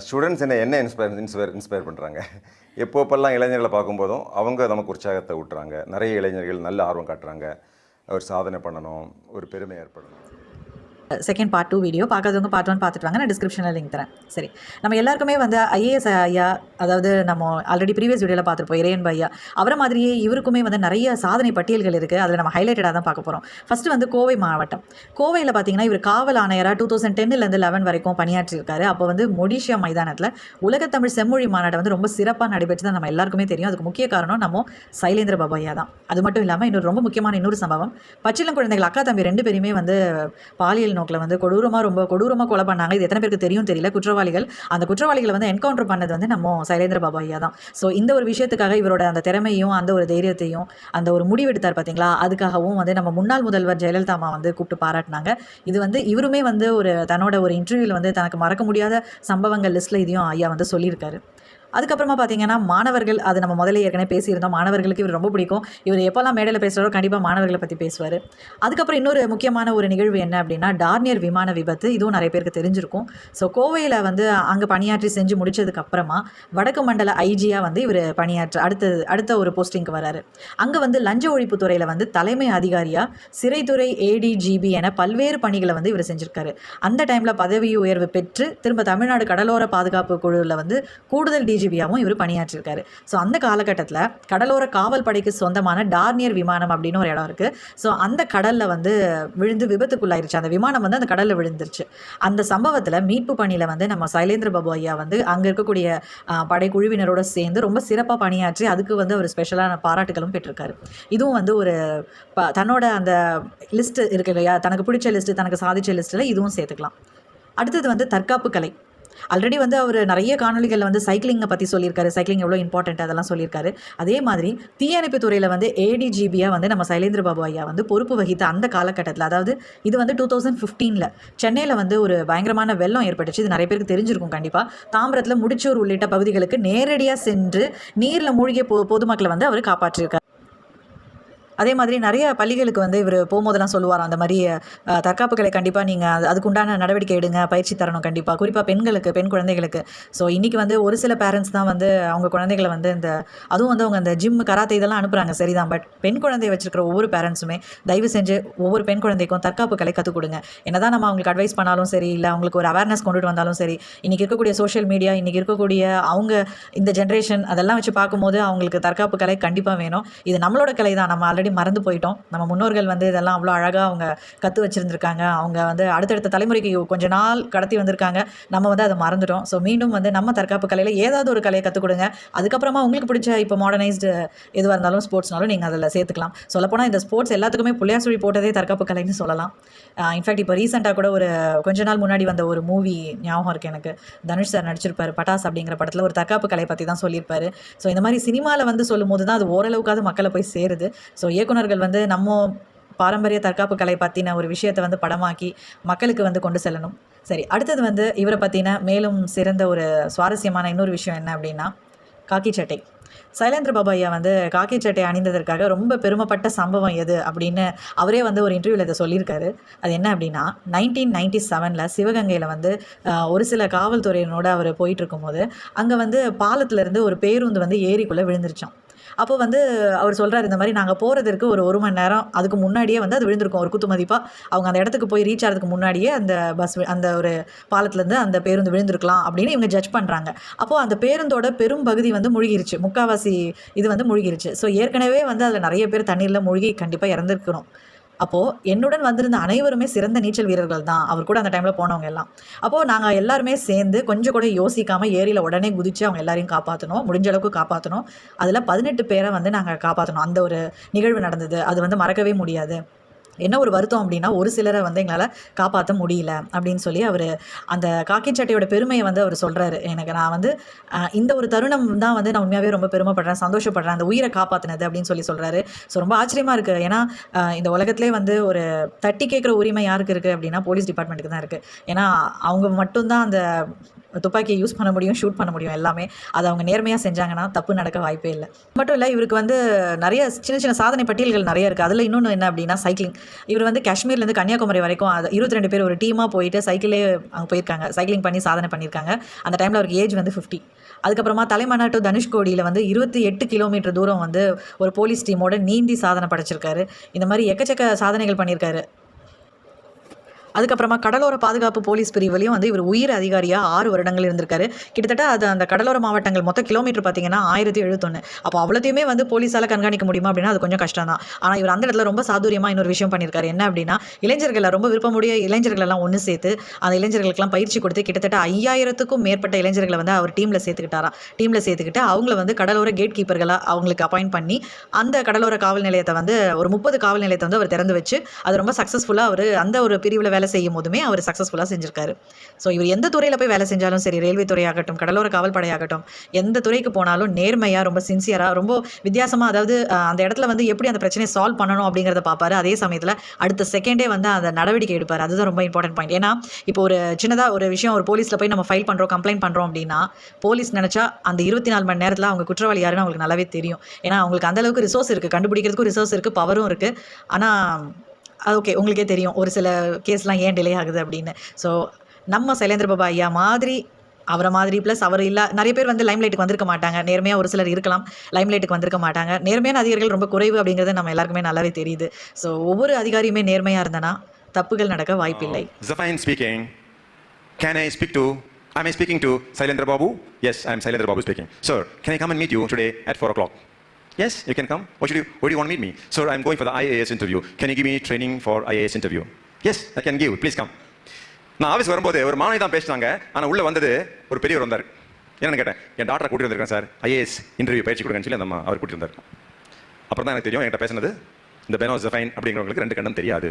Students என்ன inspire பண்ணுறாங்க. எப்போப்பெல்லாம் இளைஞர்களை பார்க்கும்போதும் அவங்க நமக்கு உற்சாகத்தை ஊட்டுறாங்க. நிறைய இளைஞர்கள் நல்ல ஆர்வம் காட்டுறாங்க. ஒரு சாதனை பண்ணணும், ஒரு பெருமை ஏற்படணும். செகண்ட் பார்ட் 2 வீடியோ பார்க்காதவங்க பார்ட் 1 பார்த்துட்டு வாங்க. நான் டிஸ்கிரிப்ஷனில் லிங்க் தரேன். சரி, நம்ம எல்லாருக்குமே வந்து ஐஏஎஸ் ஐயா, அதாவது நம்ம ஆல்ரெடி ப்ரீவியஸ் வீடியோவில் பார்த்துருப்போம் இறையன்பு ஐயா, அவரை மாதிரியே இவருக்குமே வந்து நிறைய சாதனை பட்டியல்கள் இருக்குது. அதில் நம்ம ஹைலைட்டடாக தான் பார்க்க போகிறோம். ஃபஸ்ட்டு வந்து கோவை மாவட்டம். கோவையில் பார்த்தீங்கன்னா இவர் காவல் ஆணையராக 2010லேருந்து 11 வரைக்கும் பணியாற்றியிருக்காரு. அப்போ வந்து மொடிஷியா மைதானத்தில் உலகத்தமிழ் செம்மொழி மாநாடு வந்து ரொம்ப சிறப்பாக நடைபெற்று தான் நம்ம எல்லாருக்குமே தெரியும். அதுக்கு முக்கிய காரணம் நம்ம சைலேந்திர பாபு ஐயா தான். அது மட்டும் இல்லாமல் இன்னொரு ரொம்ப முக்கியமான இன்னொரு சம்பவம், பச்சிளம் குழந்தைகள் அக்கா தம்பி 2 பேருமே வந்து பாலியல் நோக்கில் வந்து ரொம்ப கொடூரமாக கொலை பண்ணாங்க. இது எத்தனை பேருக்கு தெரியும் தெரியல. அந்த குற்றவாளிகளை வந்து என்கவுண்டர் பண்ணது வந்து நம்ம சைலேந்திர பாபு ஐயா தான். ஸோ இந்த ஒரு விஷயத்துக்காக இவரோட அந்த திறமையும் அந்த ஒரு தைரியத்தையும் அந்த ஒரு முடிவெடுத்தார் பார்த்தீங்களா, அதுக்காகவும் வந்து நம்ம முன்னாள் முதல்வர் ஜெயலலிதா அம்மா வந்து கூப்பிட்டு பாராட்டினாங்க. இது வந்து இவருமே வந்து தன்னோட ஒரு இன்டர்வியூவில் வந்து தனக்கு மறக்க முடியாத சம்பவங்கள் லிஸ்ட்டில் இதையும் ஐயா வந்து சொல்லியிருக்காரு. அதுக்கப்புறமா பார்த்தீங்கன்னா மாணவர்கள், அது நம்ம முதல்ல ஏற்கனவே பேசியிருந்தோம். மாணவர்களுக்கு இவர் ரொம்ப பிடிக்கும். இவர் எப்போல்லாம் மேடையில் பேசுகிறாரோ கண்டிப்பாக மாணவர்களை பற்றி பேசுவார். அதுக்கப்புறம் இன்னொரு முக்கியமான ஒரு நிகழ்வு என்ன அப்படின்னா, டார்னியர் விமான விபத்து. இதுவும் நிறைய பேருக்கு தெரிஞ்சிருக்கும். ஸோ கோவையில் வந்து அங்கே பணியாற்றி செஞ்சு முடிச்சதுக்கப்புறமா வடக்கு மண்டல ஐஜியாக வந்து இவர் அடுத்த ஒரு போஸ்டிங்க்கு வராரு. அங்கே வந்து லஞ்ச ஒழிப்பு துறையில் வந்து தலைமை அதிகாரியாக சிறைத்துறை ஏடிஜிபி என பல்வேறு பணிகளை வந்து இவர் செஞ்சுருக்காரு. அந்த டைமில் பதவி உயர்வு பெற்று திரும்ப தமிழ்நாடு கடலோர பாதுகாப்பு குழுவில் வந்து கூடுதல் டிஜிபியாகவும் இவர் பணியாற்றிருக்காரு. ஸோ அந்த காலகட்டத்தில் கடலோர காவல் படைக்கு சொந்தமான டார்னியர் விமானம் அப்படின்னு ஒரு இடம் இருக்குது. ஸோ அந்த கடலில் வந்து விழுந்து விபத்துக்குள்ளாயிருச்சு. அந்த விமானம் வந்து அந்த கடலில் விழுந்துருச்சு. அந்த சம்பவத்தில் மீட்பு பணியில் வந்து நம்ம சைலேந்திர பாபு ஐயா வந்து அங்கே இருக்கக்கூடிய படைக்குழுவினரோடு சேர்ந்து ரொம்ப சிறப்பாக பணியாற்றி அதுக்கு வந்து ஒரு ஸ்பெஷலான பாராட்டுகளும் பெற்றிருக்காரு. இதுவும் வந்து ஒரு தன்னோட அந்த லிஸ்ட்டு இருக்கு இல்லையா, தனக்கு பிடிச்ச லிஸ்ட்டு, தனக்கு சாதிச்ச லிஸ்ட்டில் இதுவும் சேர்த்துக்கலாம். அடுத்தது வந்து தற்காப்பு கலை. ஆல்ரெடி வந்து அவர் நிறைய காணொலிகளில் வந்து சைக்கிளிங்கை பற்றி சொல்லியிருக்காரு. சைக்கிளிங் எவ்வளோ இம்பார்ட்டன்ட் அதெல்லாம் சொல்லியிருக்காரு. அதே மாதிரி தீயணைப்பு துறையில் வந்து ஏடிஜிபியாக வந்து நம்ம சைலேந்திர பாபு ஐயா வந்து பொறுப்பு வகித்த அந்த காலகட்டத்தில், அதாவது இது வந்து 2015 சென்னையில் வந்து ஒரு பயங்கரமான வெள்ளம் ஏற்பட்டுச்சு. இது நிறைய பேருக்கு தெரிஞ்சிருக்கும் கண்டிப்பாக. தாம்பரத்தில் முடிச்சூர் உள்ளிட்ட பகுதிகளுக்கு நேரடியாக சென்று நீரில் மூழ்கிய பொதுமக்களை வந்து அவர் காப்பாற்றியிருக்காரு. அதே மாதிரி நிறைய பள்ளிகளுக்கு வந்து இவர் போகும்போதெல்லாம் சொல்லுவார், அந்த மாதிரி தற்காப்புகளை கண்டிப்பாக நீங்கள் அதுக்குண்டான நடவடிக்கை எடுங்க, பயிற்சி தரணும் கண்டிப்பாக, குறிப்பாக பெண் குழந்தைகளுக்கு. ஸோ இன்றைக்கி வந்து ஒரு சில பேரண்ட்ஸ் தான் வந்து அவங்க குழந்தைகளை வந்து அதுவும் வந்து அவங்க அந்த ஜிம் கராத்தே இதெல்லாம் அனுப்புகிறாங்க, சரிதான். பட் பெண் குழந்தையை வச்சிருக்கிற ஒவ்வொரு பேரண்ட்ஸுமே தயவு செஞ்சு ஒவ்வொரு பெண் குழந்தைக்கும் தற்காப்பு கலை கற்றுக் கொடுங்க. என்னதான் நம்ம அவங்களுக்கு அட்வைஸ் பண்ணாலும் சரி, இல்லை அவங்களுக்கு ஒரு அவேர்னஸ் கொண்டுட்டு வந்தாலும் சரி, இன்றைக்கி இருக்கக்கூடிய சோஷியல் மீடியா, இன்றைக்கி இருக்கக்கூடிய அவங்க இந்த ஜென்ரேஷன் அதெல்லாம் வச்சு பார்க்கும்போது அவங்களுக்கு தற்காப்பு கலை கண்டிப்பாக வேணும். இது நம்மளோட கலை தான். நம்ம ஆல்ரெடி மறந்து போயிட்டோம். நம்ம முன்னோர்கள் வந்து இதெல்லாம் அவ்வளோ அழகாக அவங்க கற்று வச்சுருந்துருக்காங்க. அவங்க வந்து அடுத்தடுத்த தலைமுறைக்கு கொஞ்ச நாள் கடத்தி வந்திருக்காங்க. நம்ம வந்து அதை மறந்துட்டோம். ஸோ மீண்டும் வந்து நம்ம தற்காப்பு கலையில் ஏதாவது ஒரு கலையை கற்றுக் கொடுங்க. அதுக்கப்புறமா உங்களுக்கு பிடிச்ச இப்போ மாடர்னைஸ்டு எதுவாக இருந்தாலும் ஸ்போர்ட்ஸ்னாலும் நீங்கள் அதில் சேர்த்துக்கலாம். சொல்லப்போனால் இந்த ஸ்போர்ட்ஸ் எல்லாத்துக்குமே புள்ளியார் சுழி போட்டதே தற்காப்பு கலைன்னு சொல்லலாம். இன்ஃபேக்ட் இப்போ ரீசெண்டாக கூட ஒரு கொஞ்ச நாள் முன்னாடி வந்த ஒரு மூவி ஞாபகம் இருக்குது எனக்கு. தனுஷ் சார் நடிச்சிருப்பார், பட்டாஸ் அப்படிங்கிற படத்தில் ஒரு தற்காப்பு கலை பற்றி தான் சொல்லியிருப்பார். ஸோ இந்த மாதிரி சினிமாவில் வந்து சொல்லும் போது தான் அது ஓரளவுக்காவது மக்களை போய் சேருது. ஸோ இயக்குனர்கள் வந்து நம்ம பாரம்பரிய தற்காப்பு கலை பற்றின ஒரு விஷயத்தை வந்து படமாக்கி மக்களுக்கு வந்து கொண்டு செல்லணும். சரி, அடுத்தது வந்து இவரை பற்றின மேலும் சிறந்த ஒரு சுவாரஸ்யமான இன்னொரு விஷயம் என்ன அப்படின்னா, காக்கி சட்டை. சைலேந்திர பாபு ஐயா வந்து காக்கி சட்டை அணிந்ததற்காக ரொம்ப பெருமைப்பட்ட சம்பவம் எது அப்படின்னு அவரே வந்து ஒரு இன்டர்வியூவில் இதை சொல்லியிருக்காரு. அது என்ன அப்படின்னா, 1997 சிவகங்கையில் வந்து ஒரு சில காவல்துறையினோடு அவர் போயிட்டு இருக்கும்போது அங்கே வந்து பாலத்திலேருந்து ஒரு பேருந்து வந்து ஏரிக்குள்ளே விழுந்துருச்சான். அப்போ வந்து அவர் சொல்கிறார், இந்த மாதிரி நாங்கள் போகிறதுக்கு ஒரு மணி நேரம் அதுக்கு முன்னாடியே வந்து அது விழுந்திருக்கும். ஒரு குத்து மதிப்பாக அவங்க அந்த இடத்துக்கு போய் ரீச் ஆகிறதுக்கு முன்னாடியே அந்த ஒரு பாலத்துலேருந்து அந்த பேருந்து விழுந்திருக்கலாம் அப்படின்னு இவங்க ஜட்ஜ் பண்ணுறாங்க. அப்போது அந்த பேருந்தோட பெரும் பகுதி வந்து முழுகிருச்சு, முக்கால்வாசி இது வந்து முழுகிருச்சு. ஸோ ஏற்கனவே வந்து அதில் நிறைய பேர் தண்ணீரில் மூழ்கி கண்டிப்பாக இறந்துருக்கணும். அப்போது என்னுடன் வந்திருந்த அனைவருமே சிறந்த நீச்சல் வீரர்கள் தான், அவர் கூட அந்த டைமில் போனவங்க எல்லாம். அப்போது நாங்கள் எல்லாருமே சேர்ந்து கொஞ்சம் கூட யோசிக்காமல் ஏரியில் உடனே குதித்து அவங்க எல்லாரையும் காப்பாற்றணும், முடிஞ்ச அளவுக்கு காப்பாற்றணும். அதில் 18 பேரை வந்து நாங்கள் காப்பாற்றணும். அந்த ஒரு நிகழ்வு நடந்தது, அது வந்து மறக்கவே முடியாது. என்ன ஒரு வருத்தம் அப்படின்னா, ஒரு சிலரை வந்து எங்களால் காப்பாற்ற முடியல அப்படின்னு சொல்லி அவர் அந்த காக்கி சட்டையோட பெருமையை வந்து அவர் சொல்கிறாரு. நான் வந்து இந்த ஒரு தருணம் தான் வந்து நான் உண்மையாகவே ரொம்ப பெருமைப்படுறேன், சந்தோஷப்படுறேன், அந்த உயிரை காப்பாற்றினது அப்படின்னு சொல்கிறாரு. ஸோ ரொம்ப ஆச்சரியமாக இருக்குது. ஏன்னா இந்த உலகத்திலே வந்து ஒரு தட்டி கேட்குற உரிமை யாருக்கு இருக்குது அப்படின்னா போலீஸ் டிபார்ட்மெண்ட்டுக்கு தான் இருக்குது. ஏன்னா அவங்க மட்டும்தான் அந்த துப்பாக்கியை யூஸ் பண்ண முடியும், ஷூட் பண்ண முடியும் எல்லாமே. அது அவங்க நேர்மையாக செஞ்சாங்கன்னா தப்பு நடக்க வாய்ப்பே இல்லை. மட்டும் இல்லை, இவருக்கு வந்து நிறைய சின்ன சின்ன சாதனை பட்டியல்கள் நிறைய இருக்குது. அதில் இன்னொன்று என்ன அப்படின்னா சைக்கிளிங். இவர் வந்து காஷ்மீர்லேருந்து கன்னியாகுமரி வரைக்கும் 22 பேர் ஒரு டீமாக போயிட்டு சைக்கிளே அங்கே போயிருக்காங்க, சைக்கிளிங் பண்ணி சாதனை பண்ணியிருக்காங்க. அந்த டைமில் அவருக்கு ஏஜ் வந்து 50. அதுக்கப்புறமா தலைமன்னா டு தனுஷ்கோடியில் வந்து 28 கிலோமீட்டர் தூரம் வந்து ஒரு போலீஸ் டீமோட நீந்தி சாதனை படைச்சிருக்காரு. இந்த மாதிரி எக்கச்சக்க சாதனைகள் பண்ணியிருக்காரு. அதுக்கப்புறமா கடலோர பாதுகாப்பு போலீஸ் பிரிவுலையும் வந்து இவர் உயர் அதிகாரியாக 6 வருடங்கள் இருந்திருக்காரு. கிட்டத்தட்ட அது அந்த கடலோர மாவட்டங்கள் மொத்த கிலோமீட்டர் பார்த்தீங்கன்னா 1071. அப்போ அவ்வளோத்தையுமே வந்து போலீஸால் கண்காணிக்க முடியுமா அப்படின்னா அது கொஞ்சம் கஷ்டம் தான். ஆனால் இவர் அந்த இடத்துல ரொம்ப சாதுரியமாக இன்னொரு விஷயம் பண்ணியிருக்காரு. என்ன அப்படின்னா இளைஞர்களை ரொம்ப விருப்பமுடைய இளைஞர்களெல்லாம் ஒன்று சேர்த்து அந்த இளைஞர்களுக்கெல்லாம் பயிற்சி கொடுத்து கிட்டத்தட்ட 5000க்கும் மேற்பட்ட இளைஞர்களை வந்து அவர் டீமில் சேர்த்துக்கிட்டு அவங்கள வந்து கடலோர கேட் கீப்பர்களாக அவங்களுக்கு அப்பாயிண்ட் பண்ணி அந்த கடலோர காவல் நிலையத்தை வந்து ஒரு 30 காவல் நிலையத்தை வந்து அவர் திறந்து வச்சு அது ரொம்ப சக்ஸஸ்ஃபுல்லாக அவர் அந்த ஒரு பிரிவில் வேலை செய்யும் போதுமே அவர் சக்ஸஸ்ஃபுல்லாக செஞ்சிருக்காரு. ஸோ இவர் எந்த துறையில் போய் வேலை செஞ்சாலும் சரி, ரயில்வே துறையாகட்டும், கடலோர காவல் படையாகட்டும், எந்த துறைக்கு போனாலும் நேர்மையாக, ரொம்ப சின்சியராக, ரொம்ப வித்தியாசமாக, அதாவது அந்த இடத்துல வந்து எப்படி அந்த பிரச்சனையை சால்வ் பண்ணணும் அப்படிங்கிறத பார்ப்பாரு. அதே சமயத்தில் அடுத்த செகண்டே வந்து அந்த நடவடிக்கை எடுப்பார். அதுதான் ரொம்ப இம்பார்ட்டன்ட் பாயிண்ட். ஏன்னா இப்போ ஒரு சின்னதாக ஒரு விஷயம் ஒரு போலீஸில் போய் நம்ம ஃபைல் பண்ணுறோம், கம்ப்ளைண்ட் பண்ணுறோம் அப்படின்னா போலீஸ் நினச்சா அந்த 24 மணி நேரத்தில் அவங்க குற்றவாளி யாருன்னு அவங்களுக்கு நல்லாவே தெரியும். ஏன்னா அவங்களுக்கு அந்தளவுக்கு ரிசோர்ஸ் இருக்குது, கண்டுபிடிக்கிறதுக்கும் ரிசோர்ஸ் இருக்குது, பவரும் இருக்குது. ஆனால் அது ஓகே, உங்களுக்கே தெரியும் ஒரு சில கேஸ்லாம் ஏன் டிலே ஆகுது அப்படின்னு. ஸோ நம்ம சைலேந்திர பாபா ஐயா மாதிரி, அவரை மாதிரி ப்ளஸ் அவர் இல்லை, நிறைய பேர் வந்து லைம்லைட்டுக்கு வந்திருக்க மாட்டாங்க. நேர்மையாக ஒரு சிலர் இருக்கலாம், லைம்லைட்டுக்கு வந்திருக்க மாட்டாங்க. நேர்மையான அதிகாரிகள் ரொம்ப குறைவு அப்படிங்கிறது நம்ம எல்லாருக்குமே நல்லாவே தெரியுது. ஸோ ஒவ்வொரு அதிகாரியுமே நேர்மையாக இருந்தனா தப்புகள் நடக்க வாய்ப்பில்லை. Zafine speaking. Can I speak to... Am I speaking to Sailendra Babu? Yes, I am Sailendra Babu speaking. Sir, can I come and meet you today at 4 o'clock? Yes, you can come. Where do you want to meet me? Sir, I'm going for the IAS interview. Can you give me training for IAS interview? Yes, I can give. Please come. நான் office வரும்போது ஒரு மாணவி தான் பேசினாங்க. ஆனால் உள்ளே வந்தது ஒரு பெரியவர் வந்தார். என்னன்னு கேட்டேன், என் டாக்டரை கூட்டிட்டு வந்திருக்கேன் சார், ஐஏஎஸ் இன்டர்வியூ பயிற்சி கொடுங்கன்னு சொல்லி அந்த அம்மா அவர் கூட்டிட்டு வந்தார். அப்புறம் தான் எனக்கு தெரியும் என்கிட்ட பேசினது இந்த பெனோ ஜஃபைன் அப்படிங்கிறவங்களுக்கு 2 கண்ணும் தெரியாது.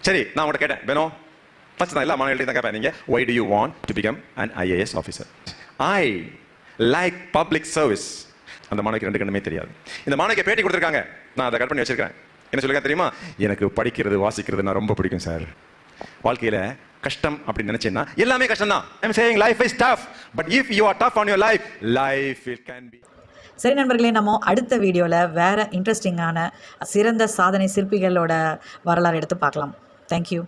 சரி, நான் உங்கள்கிட்ட கேட்டேன், பெனோ ஃபஸ்ட் தான் எல்லா மாணவர்களையும் தான் கேட்பேன், நீங்கள் why do you want to become an IAS officer? I like public service. அந்த மாணவிக்கு 2 கண்ணுமே தெரியாது. இந்த மாணவிக்கு பேட்டி கொடுத்துருக்காங்க, நான் அதை கட் பண்ணி வச்சிருக்கேன். என்ன சொல்லுங்க தெரியுமா, எனக்கு படிக்கிறது வாசிக்கிறது நான் ரொம்ப பிடிக்கும் சார். வாழ்க்கையில் கஷ்டம் அப்படின்னு நினைச்சேன்னா எல்லாமே கஷ்டம் தான். I'm saying life is tough, but if you are tough on your life it can be. சரி நண்பர்களே, நம்ம அடுத்த வீடியோவில் வேறு இன்ட்ரெஸ்டிங்கான சிறந்த சாதனை சிற்பிகளோட வரலாறு எடுத்து பார்க்கலாம். தேங்க்யூ.